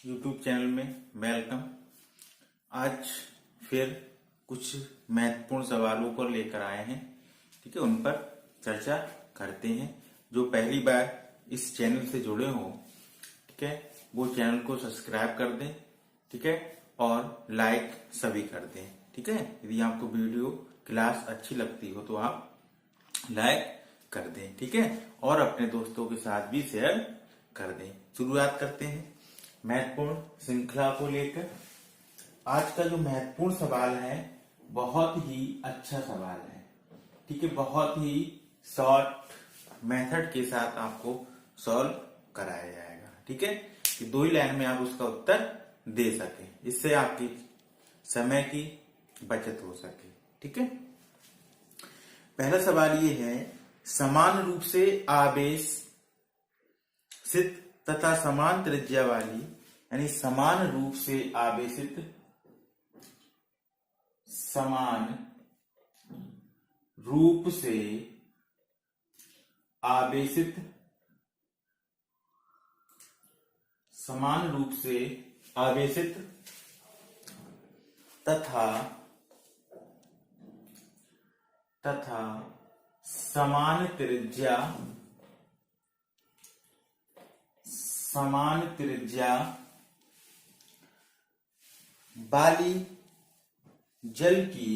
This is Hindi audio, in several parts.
यूट्यूब चैनल में वेलकम। आज फिर कुछ महत्वपूर्ण सवालों को लेकर आए हैं। ठीक है, उन पर चर्चा करते हैं। जो पहली बार इस चैनल से जुड़े हो, ठीक है, वो चैनल को सब्सक्राइब कर दें। ठीक है, और लाइक सभी कर दें। ठीक है, यदि आपको वीडियो क्लास अच्छी लगती हो तो आप लाइक कर दें। ठीक है, और अपने दोस्तों के साथ भी शेयर कर दें। शुरुआत करते हैं महत्वपूर्ण श्रृंखला को लेकर। आज का जो महत्वपूर्ण सवाल है बहुत ही अच्छा सवाल है। ठीक है, बहुत ही शॉर्ट मेथड के साथ आपको सॉल्व कराया जाएगा। ठीक है, कि 2 ही लाइन में आप उसका उत्तर दे सके, इससे आपकी समय की बचत हो सके। ठीक है, पहला सवाल ये है, समान रूप से आवेशित तथा समान त्रिज्या वाली, यानी समान रूप से आवेशित, समान रूप से आवेशित, समान रूप से आवेशित तथा समान त्रिज्या वाली जल की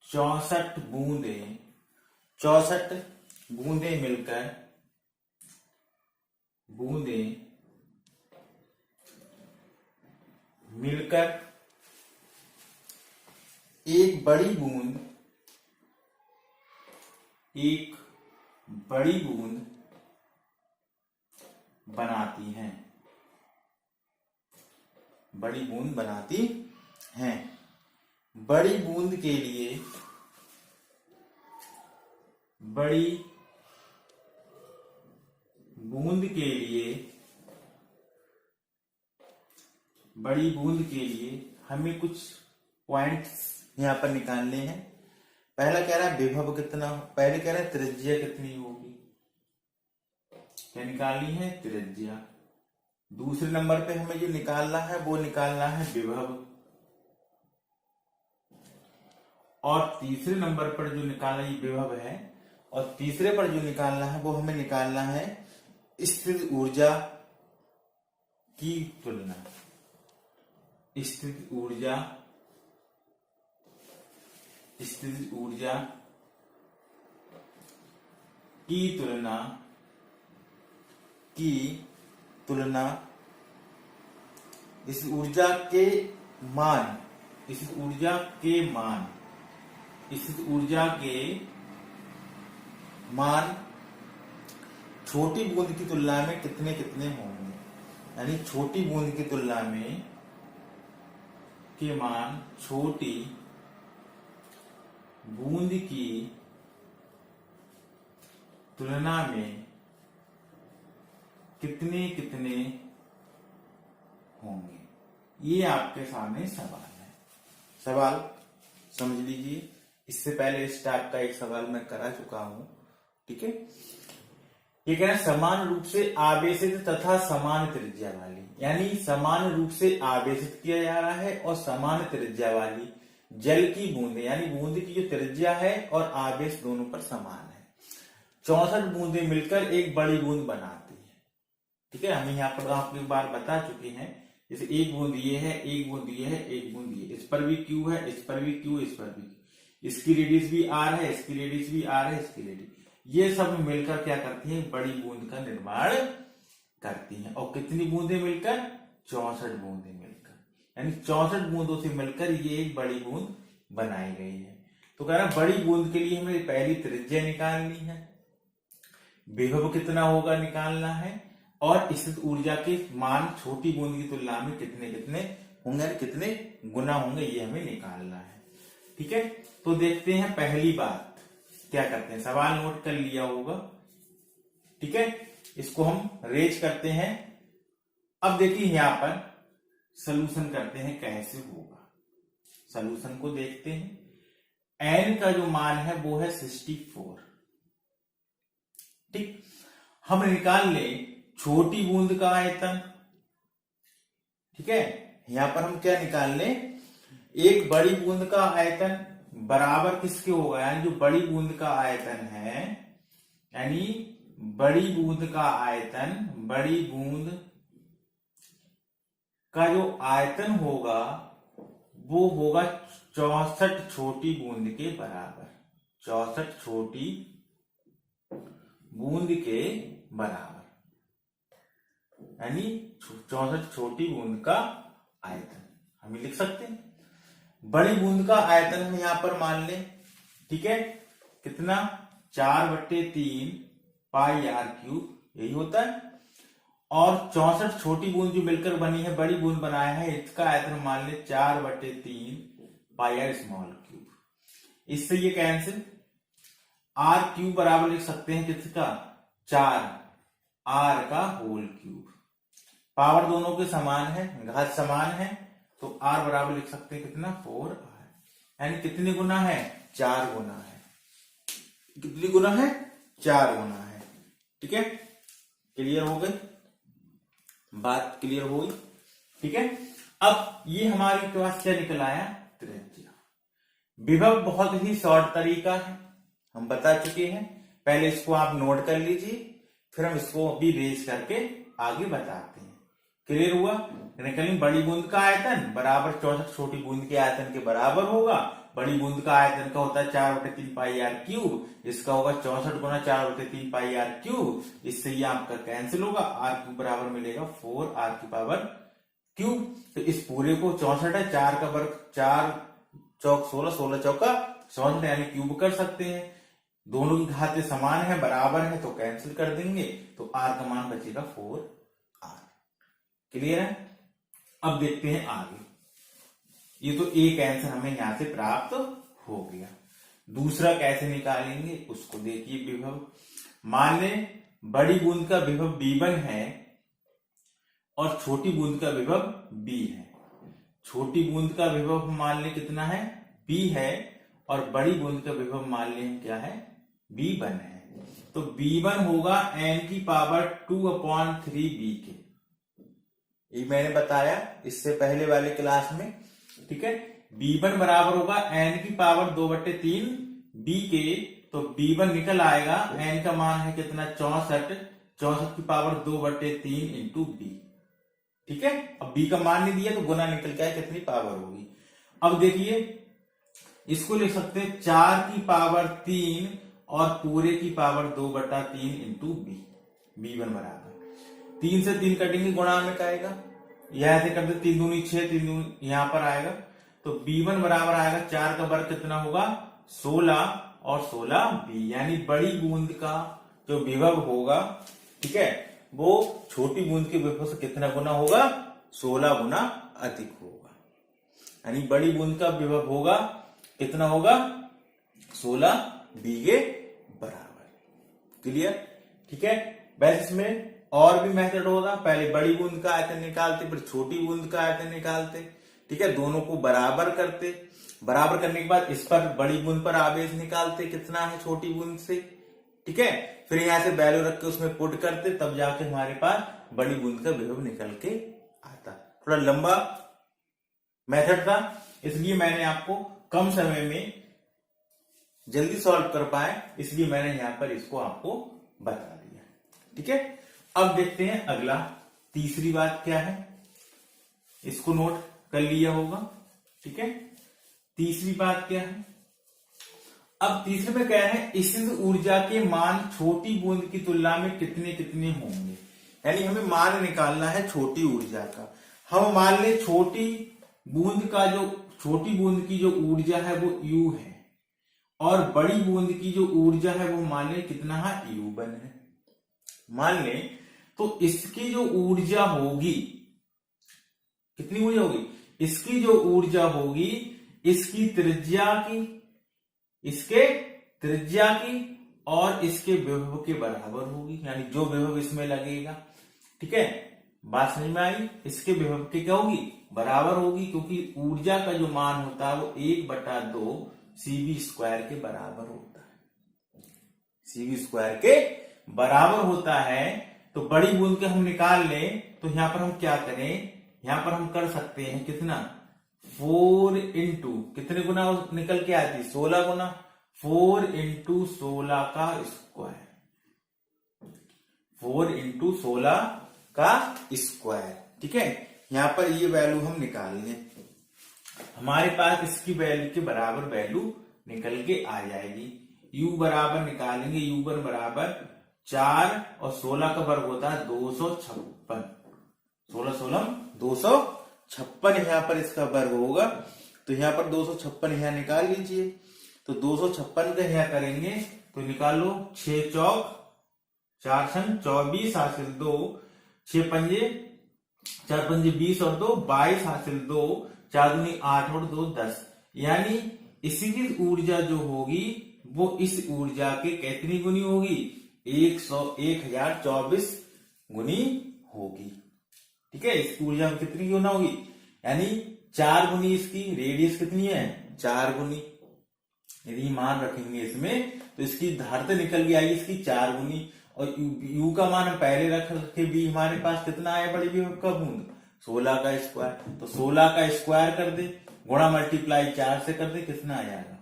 64 बूंदें मिलकर एक बड़ी बूंद बनाती हैं। बड़ी बूंद बनाती हैं। बड़ी बूंद के लिए हमें कुछ पॉइंट्स यहां पर निकालने हैं। पहला कह रहा है विभव कितना, पहले कह रहा है त्रिज्या कितनी होगी, क्या निकालनी है, त्रिज्या। दूसरे नंबर पे हमें जो निकालना है वो निकालना है विभव, और तीसरे नंबर पर जो निकालना ये विभव है, और तीसरे पर जो निकालना है वो हमें निकालना है स्थित ऊर्जा की तुलना। स्थित ऊर्जा की तुलना इस ऊर्जा के मान छोटी बूंद की तुलना में कितने होंगे, यानी छोटी बूंद की तुलना में के मान छोटी बूंद की तुलना में कितने होंगे। ये आपके सामने सवाल है। सवाल समझ लीजिए। इससे पहले इस टाइप का एक सवाल मैं करा चुका हूं। ठीक है, ये कहना है समान रूप से आवेशित तथा समान त्रिज्या वाली, यानी समान रूप से आवेशित किया जा रहा है और समान त्रिज्या वाली जल की बूंदें, यानी बूंद की जो त्रिज्या है और आवेश दोनों पर समान है, 64 बूंदें मिलकर एक बड़ी बूंद बनाती है। ठीक है, हम यहाँ पर आपको एक बार बता चुके हैं। जैसे एक बूंद ये है, एक बूंद ये है, एक बूंद ये, इस पर भी क्यू है, इस पर भी क्यू, इस पर भी, इसकी रेडियस भी आर है, इसकी रेडियस भी आर है, इसकी रेडियस, ये सब मिलकर क्या करती हैं, बड़ी बूंद का निर्माण करती हैं। और कितनी बूंदें मिलकर, 64 बूंदें मिलकर, यानी 64 बूंदों से मिलकर ये एक बड़ी बूंद बनाई गई है। तो कह रहा है बड़ी बूंद के लिए हमें पहली त्रिज्या निकालनी है, विभव कितना होगा निकालना है, और स्थित ऊर्जा के मान छोटी बूंद की तुलना में कितने होंगे, कितने गुना होंगे, ये हमें निकालना है। ठीक है, तो देखते हैं पहली बात क्या करते हैं। सवाल नोट कर लिया होगा। ठीक है, इसको हम रेज करते हैं। अब देखिए यहां पर सलूशन करते हैं कैसे होगा। सलूशन को देखते हैं। एन का जो मान है वो है 64, ठीक, हम निकाल ले छोटी बूंद का आयतन। ठीक है, यहां पर हम क्या निकाल ले, एक बड़ी बूंद का आयतन बराबर किसके होगा, यानी जो बड़ी बूंद का आयतन है, यानी बड़ी बूंद का आयतन, बड़ी बूंद का जो आयतन होगा वो होगा 64 छोटी बूंद के बराबर, 64 छोटी बूंद के बराबर, यानी 64 छोटी बूंद का आयतन हम लिख सकते हैं। बड़ी बूंद का आयतन हम यहां पर मान लें, ठीक है, कितना 4/3 पाई आर क्यूब, यही होता है। और 64 छोटी बूंद जो मिलकर बनी है, बड़ी बूंद बनाया है, इसका आयतन मान ले 4/3 पाई आर स्मॉल क्यूब। इससे ये कैंसिल, आर क्यूब बराबर लिख सकते हैं किसका, 4 आर का होल क्यूब। पावर दोनों के समान है, घात समान है, तो आर बराबर लिख सकते हैं कितना, 4r, यानी कितने गुना है, 4 गुना है। कितनी गुना है, 4 गुना है। ठीक है, क्लियर हो गई बात, क्लियर हो गई। ठीक है, अब ये हमारे पास क्या निकल आया, त्रिज्या। विभव बहुत ही शॉर्ट तरीका है, हम बता चुके हैं, पहले इसको आप नोट कर लीजिए, फिर हम इसको अभी रेज करके आगे बताते हैं। क्लियर हुआ, निकली बड़ी बूंद का आयतन बराबर 64 छोटी बूंद के आयतन के बराबर होगा। बड़ी बूंद का आयतन का होता है 4/3 पाई आर क्यूब, इसका होगा 64 गुना 4/3 पाई आर क्यूब। इससे ये आपका कैंसिल होगा, आर क्यूब बराबर मिलेगा 4 आर की पावर क्यूब। तो इस पूरे को 64 है, 4 का वर्ग 4 चौक 16, 16 चौका 64, यानी क्यूब कर सकते हैं। दोनों की घातें समान है, बराबर है, तो कैंसिल कर देंगे, तो आर का मान बचेगा 4r। क्लियर है, अब देखते हैं आगे। ये तो एक आंसर हमें यहां से प्राप्त हो गया। दूसरा कैसे निकालेंगे उसको देखिए। विभव, मान लें बड़ी बूंद का विभव B1 है और छोटी बूंद का विभव B है। छोटी बूंद का विभव मान लें कितना है, B है, और बड़ी बूंद का विभव मान लें क्या है, B1 है। तो B1 होगा n की पावर 2/3 के, ये मैंने बताया इससे पहले वाले क्लास में। ठीक है, B1 बराबर होगा n की पावर 2/3 B के, तो B1 निकल आएगा, n का मान है कितना 64, 64 की पावर 2/3 इंटू B। ठीक है, अब B का मान नहीं दिया तो गुना निकल के आए, कितनी पावर होगी। अब देखिए इसको लिख सकते हैं 4 की पावर 3 और पूरे की पावर 2/3 इंटू B। B1 बराबर 3 से 3 कटेंगे, गुणा में का आएगा, यह ऐसे करते 3 दूनी 6, 3 दूनी यहां पर आएगा, तो B1 बराबर आएगा 4 का वर्ग कितना होगा 16 और 16 B, यानी बड़ी बूंद का जो विभव होगा, ठीक है, वो छोटी बूंद के विभव से कितना गुना होगा, 16 गुना अधिक होगा। यानी बड़ी बूंद का विभव होगा कितना होगा, 16 B के बराबर। क्लियर, ठीक है। वैसे इसमें और भी मेथड होगा, पहले बड़ी बूंद का आयतन निकालते, फिर छोटी बूंद का आयतन निकालते। ठीक है, दोनों को बराबर करते, बराबर करने के बाद इस पर बड़ी बूंद पर आवेश निकालते कितना है छोटी बूंद से। ठीक है, फिर यहां से वैल्यू रख के उसमें पुट करते, तब जाके हमारे पास बड़ी बूंद का विभव निकल के आता। थोड़ा लंबा मेथड था, इसलिए मैंने आपको कम समय में जल्दी सॉल्व कर पाए, इसलिए मैंने यहां पर इसको आपको बता दिया। ठीक है, अब देखते हैं अगला, तीसरी बात क्या है, इसको नोट कर लिया होगा। ठीक है, तीसरी बात क्या है, अब तीसरे में क्या है, स्थिर ऊर्जा के मान छोटी बूंद की तुलना में कितने कितने होंगे। यानी हमें मान निकालना है छोटी ऊर्जा का। हम मान ले छोटी बूंद की जो ऊर्जा है वो U है, और बड़ी बूंद की जो ऊर्जा है वो मान ले कितना है, U1 है। मान ले तो इसकी जो ऊर्जा होगी, कितनी ऊर्जा होगी, इसकी जो ऊर्जा होगी इसकी त्रिज्या की, इसके त्रिज्या की और इसके विभव के बराबर होगी, यानी जो विभव इसमें लगेगा। ठीक है, बात समझ में आई, इसके विभव के क्या होगी, बराबर होगी, क्योंकि ऊर्जा का जो मान होता है वो 1/2 CV² के बराबर होता है, CV² के बराबर होता है तो बड़ी बूंद के हम निकाल लें, तो यहां पर हम क्या करें, यहां पर हम कर सकते हैं कितना 4 इंटू कितने गुना निकल के आती 16 गुना 4 इंटू 16 का स्क्वायर 4 इंटू 16 का स्क्वायर। ठीक है, यहां पर ये वैल्यू हम निकाल लें, हमारे पास इसकी वैल्यू के बराबर वैल्यू निकल के आ जाएगी। u बराबर निकालेंगे, u1 बराबर 4 और 16 का वर्ग होता है 256, 16 16 256 यहां पर इसका वर्ग होगा। तो यहां पर 256 यहां निकाल लीजिए, तो 256 का यहां करेंगे तो निकालो 6 चौक 4 छन 24 हासिल 2, 6 पंजे 4 पंजे 20 और 2 22 हासिल 2, 4 दूनी 8 और 2 10, यानी इसकी ऊर्जा जो होगी वो इस ऊर्जा के कितनी गुनी होगी 1024 गुनी होगी। ठीक है, इस ऊर्जा में कितनी गुना होगी, यानी 4 गुनी इसकी रेडियस कितनी है 4 गुनी, यदि मान रखेंगे इसमें तो इसकी धारता निकल के आएगी इसकी 4 गुनी, और u का मान हम पहले रख के भी हमारे पास कितना आया बड़ी विभव का बूंद 16 का स्क्वायर, तो 16 का स्क्वायर कर दे गुणा मल्टीप्लाई 4 से कर दे कितना आ जाएगा।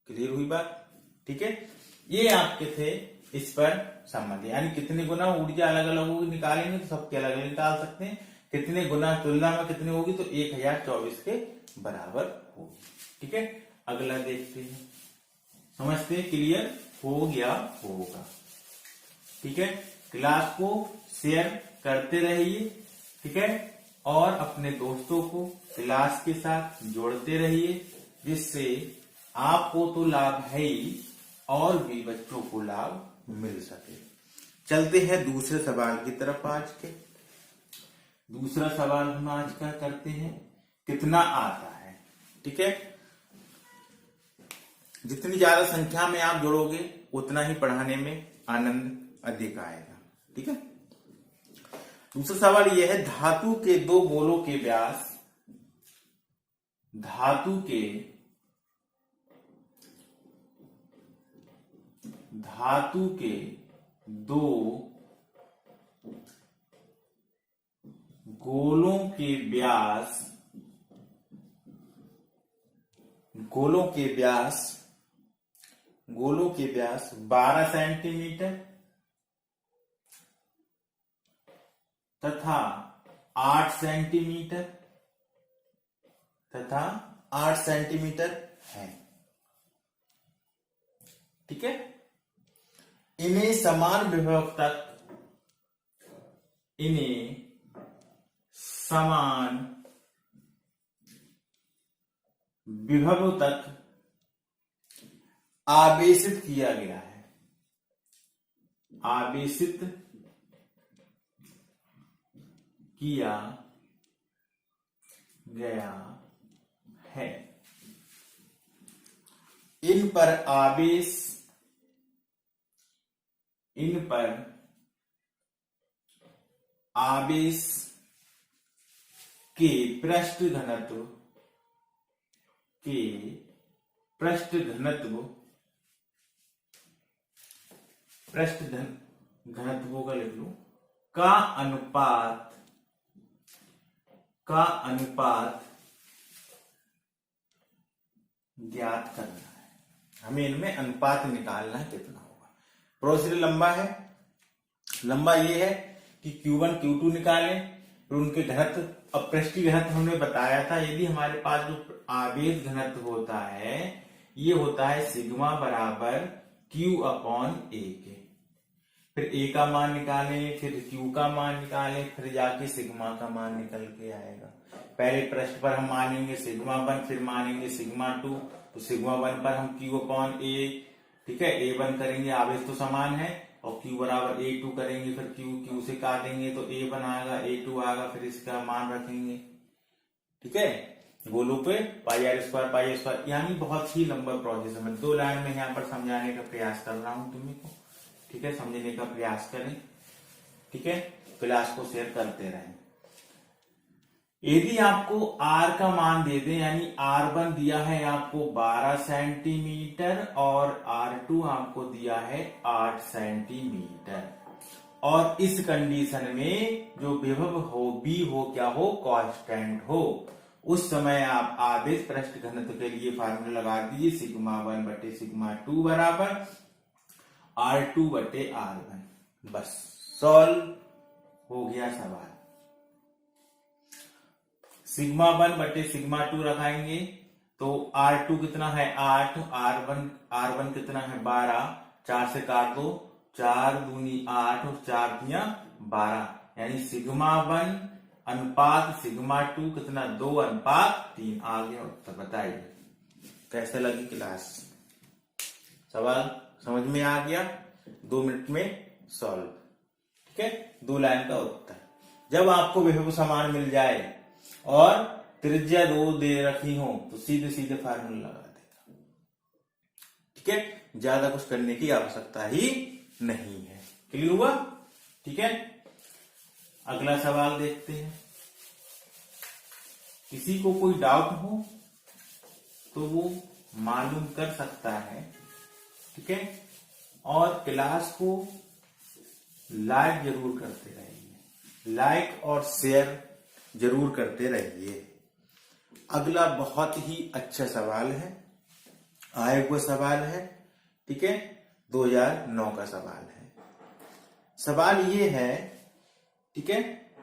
क्लियर हुई बात। ठीक है, ये आपके थे इस पर संबंध, यानी कितने गुना ऊर्जा अलग अलग होगी निकालेंगे तो सबके अलग अलग निकाल सकते हैं, कितने गुना तुलना में कितनी होगी तो 1024 के बराबर होगी। ठीक है, अगला देखते हैं, समझते हैं, क्लियर हो गया होगा। ठीक है, क्लास को शेयर करते रहिए। ठीक है, और अपने दोस्तों को क्लास के साथ जोड़ते रहिए, जिससे आपको तो लाभ है ही और भी बच्चों को लाभ मिल सके। चलते हैं दूसरे सवाल की तरफ। आज के दूसरा सवाल हम आज का करते हैं, कितना आता है। ठीक है, जितनी ज्यादा संख्या में आप जोड़ोगे उतना ही पढ़ाने में आनंद अधिक आएगा। ठीक है, दूसरा सवाल यह है, धातु के दो गोलों के व्यास, धातु के दो गोलों के व्यास 12 सेंटीमीटर तथा 8 सेंटीमीटर है। ठीक है, इन्हें समान विभव तक आवेशित किया गया है, इन पर आवेश के पृष्ठ घनत्व का लिख लो का अनुपात ज्ञात करना है। हमें इनमें अनुपात निकालना है कितना होगा। प्रोसीजर लंबा है, लंबा ये है कि Q1 Q2 निकालें, फिर उनके घनत्व, अब पृष्ठीय घनत्व हमने बताया था, यदि हमारे पास जो आवेश घनत्व होता है ये होता है सिग्मा बराबर Q/A के, फिर A का मान निकालें, फिर Q का मान निकालें, फिर जाके सिग्मा का मान निकल के आएगा। पहले पृष्ठ पर हम मानेंगे सिग्मा 1, फिर मानेंगे सिग्मा 2, तो सिग्मा 1 पर हम Q/A, ठीक है, A1 करेंगे, आवेश तो समान है, और Q बराबर A2 करेंगे, फिर Q से काटेंगे तो A1 आएगा, A2 आएगा, फिर इसका मान रखेंगे। ठीक है, गोलों पे πr², यानी बहुत ही लंबा प्रोसेस है। मैं 2 लाइन में यहाँ पर समझाने का प्रयास कर रहा हूं तुम्हें को। ठीक है, समझने का प्रयास करें। ठीक है, क्लास को शेयर करते रहें। यदि आपको R का मान दे दें, यानी R1 दिया है आपको 12 सेंटीमीटर और R2 आपको दिया है 8 सेंटीमीटर, और इस कंडीशन में जो विभव हो B हो क्या हो, कांस्टेंट हो, उस समय आप आवेश पृष्ठ घनत्व के लिए फार्मूला लगा दीजिए, σ1 बटे σ2 बराबर R2 बटे R1। बस सॉल्व हो गया सवाल। σ1 बटे σ2 रखाएंगे तो R2 कितना है 8, R1 कितना है 12, 4 से काट दो, 4 दूनी 8 और 4 दिया 12, यानी σ1 अनुपात σ2 कितना 2:3 आ गया उत्तर। बताइए कैसे लगी क्लास, सवाल समझ में आ गया? 2 मिनट में सॉल्व, ठीक है, 2 लाइन का उत्तर। जब आपको विभव समान मिल जाए और त्रिज्या 2 दे रखी हो तो सीधे सीधे फार्मूला लगा देगा, ठीक है, ज्यादा कुछ करने की आवश्यकता ही नहीं है। क्लियर हुआ? ठीक है, अगला सवाल देखते हैं। किसी को कोई डाउट हो तो वो मालूम कर सकता है, ठीक है, और क्लास को लाइक जरूर करते रहिए, लाइक और शेयर जरूर करते रहिए। अगला बहुत ही अच्छा सवाल है, आए हुआ सवाल है, ठीक है, 2009 का सवाल है। सवाल ये है, ठीक है,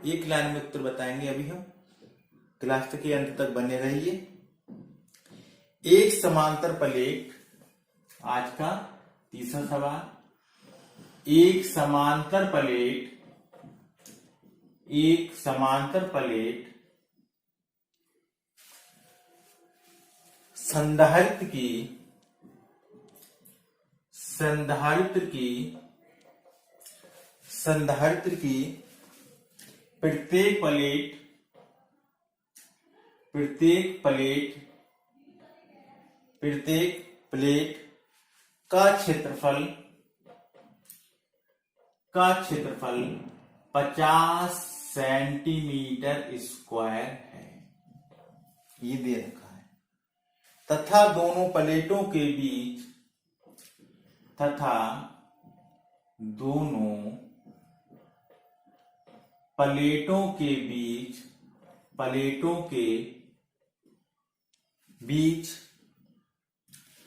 एक लाइन में उत्तर बताएंगे अभी हम, क्लास के अंत तक बने रहिए। एक समांतर प्लेट, आज का तीसरा सवाल, एक समांतर प्लेट संधारित्र की प्रत्येक प्लेट का क्षेत्रफल 50 सेंटीमीटर स्क्वायर है, ये दे रखा है, तथा दोनों प्लेटों के बीच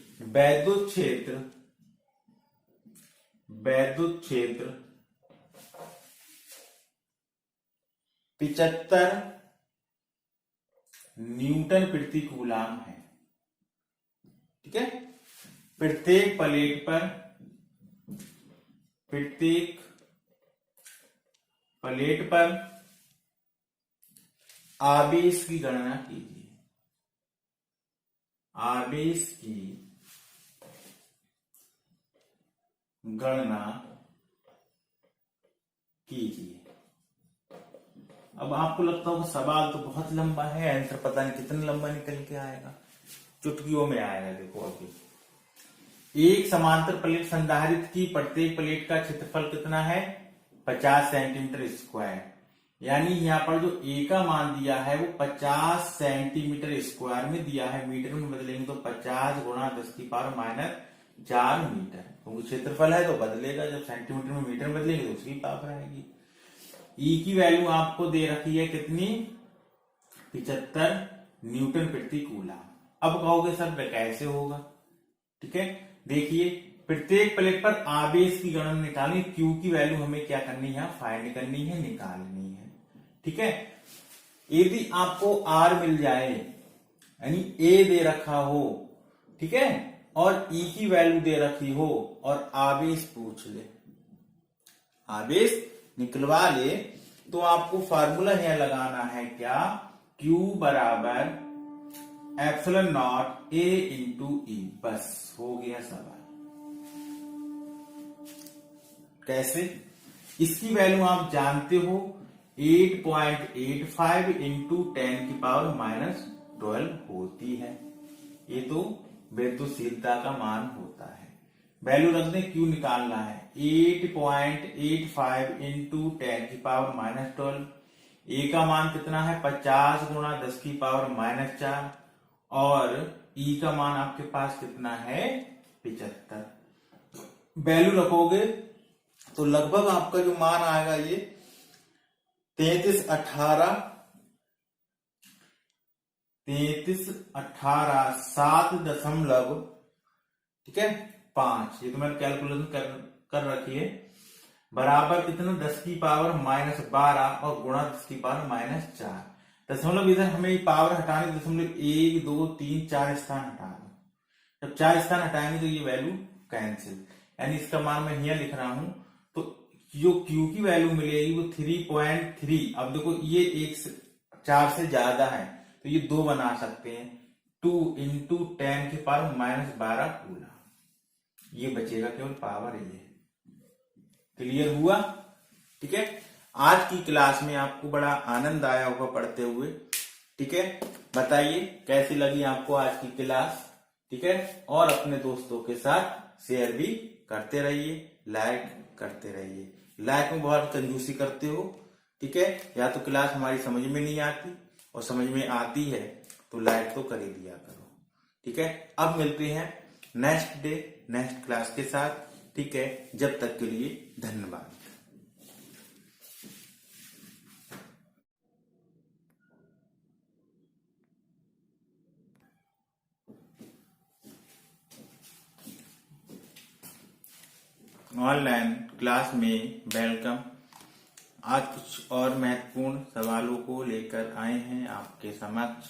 वैद्युत क्षेत्र 75 न्यूटन प्रति कूलाम है, ठीक है। प्रत्येक प्लेट पर आवेश की गणना कीजिए, आवेश की गणना कीजिए। अब आपको लगता होगा सवाल तो बहुत लंबा है, आंसर पता नहीं कितना लंबा निकल के आएगा, चुटकियों में आएगा। देखो अभी एक समांतर प्लेट संधारित्र की प्रत्येक प्लेट का क्षेत्रफल कितना है 50 सेंटीमीटर स्क्वायर, यानी यहाँ पर जो ए का मान दिया है वो 50 सेंटीमीटर स्क्वायर में दिया है, मीटर में बदलेंगे तो 50 गुणा 10⁻⁴ मीटर, क्योंकि क्षेत्रफल है तो बदलेगा, जब सेंटीमीटर में मीटर में बदलेंगे तो उसकी पावर आएगी। ई की वैल्यू आपको दे रखी है कितनी 75 न्यूटन प्रति कूलाम। अब कहोगे सर कैसे होगा, ठीक है, देखिए प्रत्येक प्लेट पर आवेश की गणना निकालनी, क्यू की वैल्यू हमें क्या करनी है, फाइंड करनी है, निकालनी है, ठीक है। यदि आपको आर मिल जाए, यानी ए दे रखा हो, ठीक है, और ई की वैल्यू दे रखी हो और आवेश पूछ ले, आवेश निकलवा ले, तो आपको फार्मूला यहां लगाना है क्या, Q बराबर ε0 A इंटू E, बस हो गया सवाल। कैसे, इसकी वैल्यू आप जानते हो 8.85 इंटू 10⁻⁻12 होती है, ये तो विद्युतशीलता का मान होता है। वैल्यू रख दें, क्यू निकालना है 8.85 इंटू 10⁻12, ए का मान कितना है 50 गुणा 10 की पावर -4 और ई का मान आपके पास कितना है 75। वैल्यू रखोगे तो लगभग आपका जो मान आएगा ये 3318 ठीक है 5, ये तो मैंने कैलकुलेशन कर रखी है, बराबर कितना 10 की पावर -12 और गुणा 10 की पावर -4। दशमलव इधर हमें पावर हटाने, दशमलव 1 2 3 4 स्थान हटा दो। जब 4 स्थान हटाएंगे तो ये वैल्यू कैंसिल, यानी इसका मान मैं यहाँ लिख रहा हूं तो जो Q की वैल्यू मिलेगी वो 3.3। अब देखो ये 4 से ज्यादा है तो ये 2 बना सकते हैं, 2 × 10 की पावर -12 कूलम, ये बचेगा केवल पावर ये। क्लियर हुआ? ठीक है, आज की क्लास में आपको बड़ा आनंद आया होगा पढ़ते हुए। ठीक है, बताइए कैसी लगी आपको आज की क्लास। ठीक है, और अपने दोस्तों के साथ शेयर भी करते रहिए, लाइक करते रहिए। लाइक में बहुत कंजूसी करते हो। ठीक है, या तो क्लास हमारी समझ में नहीं आती और समझ में आती है तो लाइक तो कर ही दिया करो। ठीक है, अब मिलते हैं नेक्स्ट डे नेक्स्ट क्लास के साथ। ठीक है, जब तक के लिए धन्यवाद। ऑनलाइन क्लास में वेलकम। आज कुछ और महत्वपूर्ण सवालों को लेकर आए हैं आपके समक्ष।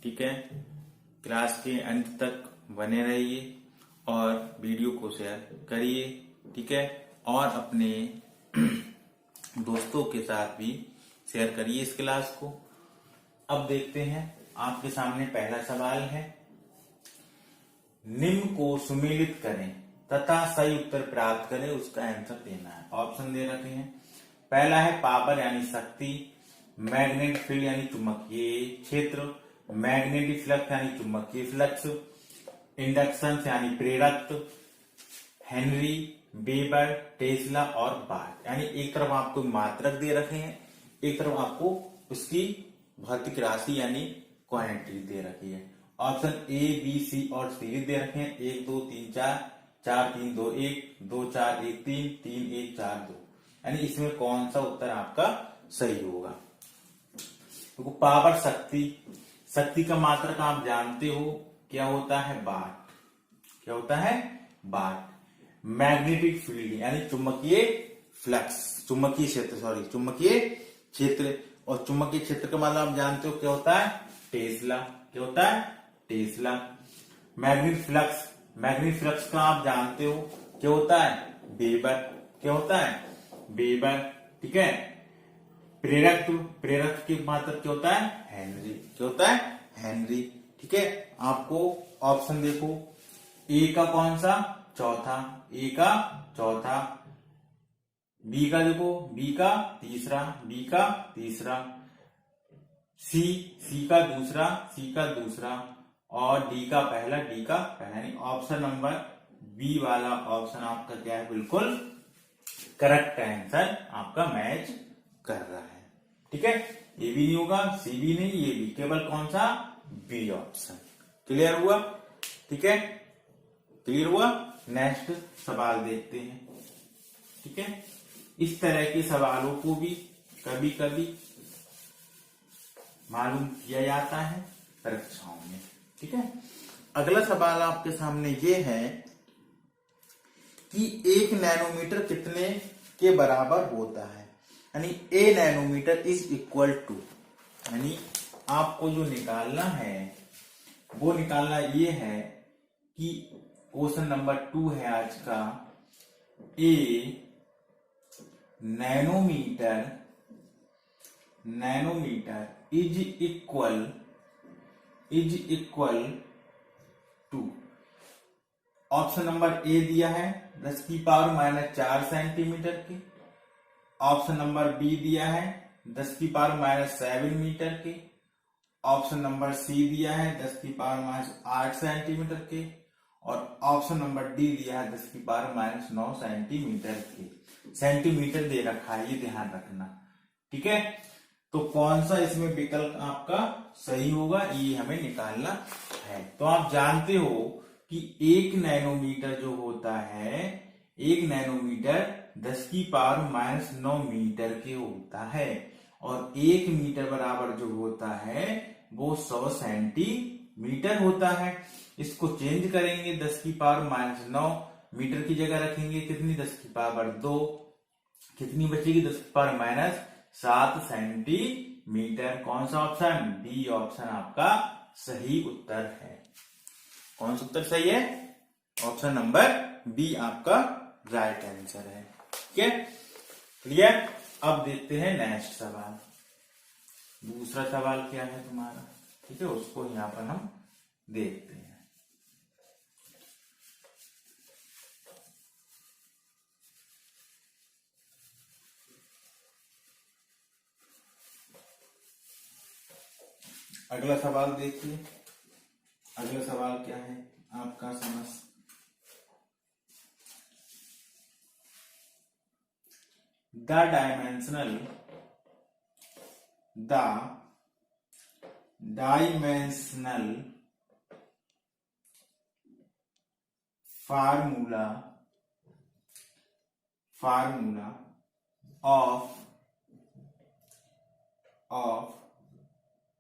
ठीक है, क्लास के अंत तक बने रहिए और वीडियो को शेयर करिए। ठीक है, और अपने दोस्तों के साथ भी शेयर करिए इस क्लास को। अब देखते हैं, आपके सामने पहला सवाल है, निम्न को सुमेलित करें तथा सही उत्तर प्राप्त करें, उसका आंसर देना है। ऑप्शन दे रखे हैं। पहला है पावर यानी शक्ति, मैग्नेटिक फील्ड यानी चुंबकीय क्षेत्र, मैग्नेटिक फ्लक्स यानी चुंबकीय फ्लक्स, इंडक्शन यानी प्रेरक, हेनरी, वेबर, टेस्ला और वाट। यानी एक तरफ आपको मात्रक दे रखे हैं, एक तरफ आपको उसकी भौतिक राशि यानी क्वांटिटी दे रखी है। ऑप्शन ए बी सी और सीरीज दे रखे हैं, 1 2 3 4 4 3 2 1 2 4 1 3 3 1 4 2। यानी इसमें कौन सा उत्तर आपका सही होगा? तो पावर शक्ति, शक्ति का मात्रक आप जानते हो क्या होता है? वाट। क्या होता है? वाट। मैग्नेटिक फील्ड यानी चुंबकीय फ्लक्स, चुंबकीय क्षेत्र, सॉरी चुंबकीय क्षेत्र, और चुंबकीय क्षेत्र का मतलब आप जानते हो क्या होता है? टेस्ला। क्या होता है? Tesla. Magnetic flux, magnetic flux का आप जानते हो क्या होता है? वेबर। क्या होता है? वेबर। ठीक है, प्रेरक, प्रेरक की मात्रक क्या होता है? हेनरी। क्या होता है? हेनरी। ठीक है, आपको ऑप्शन देखो, ए का कौन सा? चौथा, ए का चौथा, बी का देखो, बी का तीसरा, बी का तीसरा, सी का दूसरा, सी का दूसरा, और डी का पहला, डी का पहला। यानी ऑप्शन नंबर बी वाला ऑप्शन आपका क्या है? बिल्कुल करेक्ट आंसर आपका मैच कर रहा है। ठीक है, ये भी नहीं होगा, सी भी नहीं, ये भी, केवल कौन सा? B option. क्लियर हुआ? ठीक है, क्लियर हुआ? नेक्स्ट सवाल देखते हैं। ठीक है, इस तरह के सवालों को भी कभी कभी मालूम किया जाता है परीक्षाओं में। ठीक है, अगला सवाल आपके सामने ये है कि 1 नैनोमीटर कितने के बराबर होता है? यानी ए नैनोमीटर इज इक्वल टू, यानी आपको जो निकालना है वो निकालना ये है कि क्वेश्चन नंबर 2 है आज का, a nanometre is equal to, option number A दिया है 10 की पावर -4 सेंटीमीटर के, ऑप्शन नंबर बी दिया है 10 की पावर -7 मीटर के, ऑप्शन नंबर सी दिया है 10 की पावर -8 सेंटीमीटर के, और ऑप्शन नंबर डी दिया है 10 की पावर -9 सेंटीमीटर के। सेंटीमीटर दे रखा है, ये ध्यान रखना। ठीक है, तो कौन सा इसमें विकल्प आपका सही होगा ये हमें निकालना है। तो आप जानते हो कि 1 नैनोमीटर जो होता है, 1 नैनोमीटर 10⁻⁻9 मीटर के होता है, और 1 मीटर बराबर जो होता है वो 100 सेंटीमीटर होता है। इसको चेंज करेंगे, 10⁻⁻9 मीटर की जगह रखेंगे कितनी, 10⁻2, कितनी बचेगी, 10⁻7 सेंटीमीटर। कौन सा ऑप्शन, बी ऑप्शन आपका सही उत्तर है। कौन सा उत्तर सही है, ऑप्शन नंबर बी आपका राइट आंसर है। ठीक है, क्लियर। अब देखते हैं नेक्स्ट सवाल। दूसरा सवाल क्या है तुम्हारा, ठीक है, उसको यहां पर हम देखते हैं। अगला सवाल देखिए। अगला सवाल क्या है आपका, समझ the dimensional formula of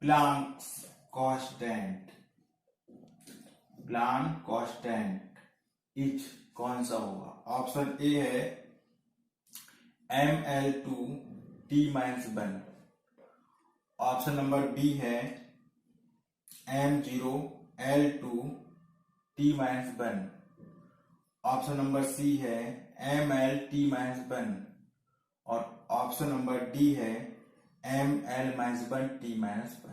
Planck's constant is, कौन सा होगा। ऑप्शन ए है mL2T-1, ऑप्शन नंबर बी है M0L2T-1, ऑप्शन नंबर सी है ML T-1 और ऑप्शन नंबर डी है ML-T-1।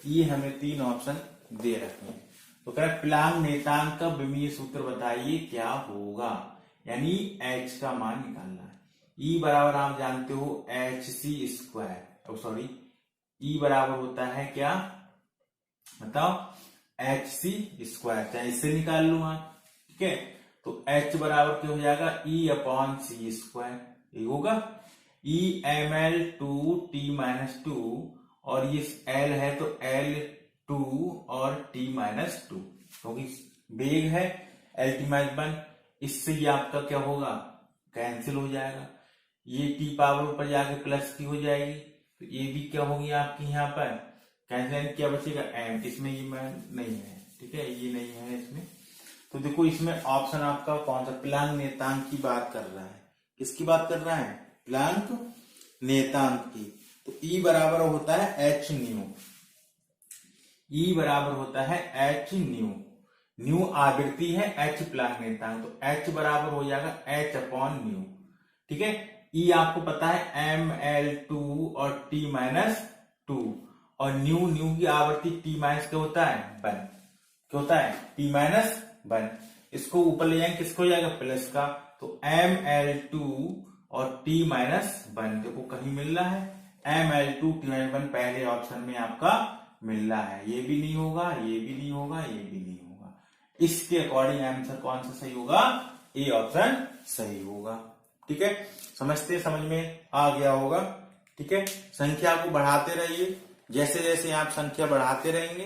ये हमें 3 ऑप्शन दे रखे हैं। तो कह रहा प्लांक नियतांक का विमीय सूत्र बताइए क्या होगा, यानी h का मान निकालना है। E बराबर आप जानते हो hc², E बराबर होता है क्या बताओ, hc², चाहे इससे निकाल लू आप, ठीक है। तो h बराबर क्या हो जाएगा, E/c², ये होगा E mL2T-2, और ये L है तो L2 और T-2, क्योंकि वेग है L-T-1, इससे ये आपका क्या होगा, कैंसिल हो जाएगा। ये T पावर ऊपर जाके प्लस की हो जाएगी, तो ये भी क्या होगी आपकी यहाँ पर कैंसिल, क्या बचेगा M, इसमें ये नहीं है, ठीक है, ये नहीं है इसमें। तो देखो इसमें ऑप्शन आपका कौन सा, प्लांक नियतांक की बात कर रहा है। किसकी बात कर रहा है, प्लांक नियतांक की। तो E बराबर होता है h न्यू, E बराबर होता है h न्यू, न्यू आवृत्ति है, h प्लांक नियतांक, तो h बराबर हो जाएगा h/न्यू, ठीक है। E आपको पता है mL2 और T-2, और न्यू की आवृत्ति T- क्या होता है 1, क्या होता है T-1। इसको ऊपर ले जाएंगे, किसको हो जाएगा, प्लस का, तो mL2 और T-1 देखो कहीं मिल रहा है, mL2 T-1 पहले ऑप्शन में आपका मिल रहा है। ये भी नहीं होगा, ये भी नहीं होगा, ये भी नहीं होगा। इसके अकॉर्डिंग आंसर कौन सा सही होगा, ए ऑप्शन सही होगा। ठीक है, समझ में आ गया होगा। ठीक है, संख्या को बढ़ाते रहिए, जैसे जैसे आप संख्या बढ़ाते रहेंगे,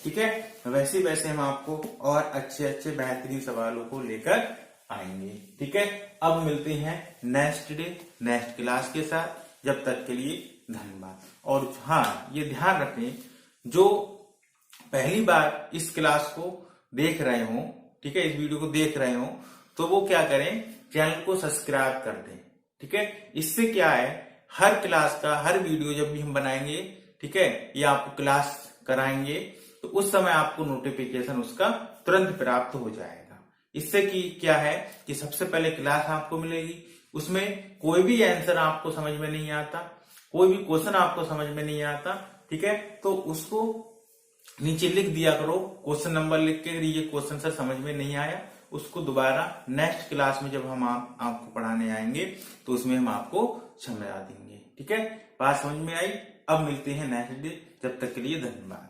ठीक है, वैसे वैसे हम आपको और अच्छे अच्छे बेहतरीन सवालों को लेकर आएंगे। ठीक है, अब मिलते हैं नेक्स्ट डे नेक्स्ट क्लास के साथ। जब तक के लिए धन्यवाद। और हाँ, ये ध्यान रखें, जो पहली बार इस क्लास को देख रहे हो, ठीक है, इस वीडियो को देख रहे हो, तो वो क्या करें, चैनल को सब्सक्राइब कर दें। ठीक है, इससे क्या है, हर क्लास का हर वीडियो जब भी हम बनाएंगे, ठीक है, ये आपको क्लास कराएंगे, तो उस समय आपको नोटिफिकेशन उसका तुरंत प्राप्त हो जाएगा। इससे कि क्या है कि सबसे पहले क्लास आपको मिलेगी, उसमें कोई भी आंसर आपको समझ में नहीं आता, कोई भी क्वेश्चन आपको समझ में नहीं आता, ठीक है, तो उसको नीचे लिख दिया करो, क्वेश्चन नंबर लिख के, ये क्वेश्चन सर समझ में नहीं आया, उसको दोबारा नेक्स्ट क्लास में जब हम आपको पढ़ाने आएंगे तो उसमें हम आपको समझा देंगे। ठीक है, बात समझ में आई। अब मिलते हैं नेक्स्ट डे, जब तक के लिए धन्यवाद।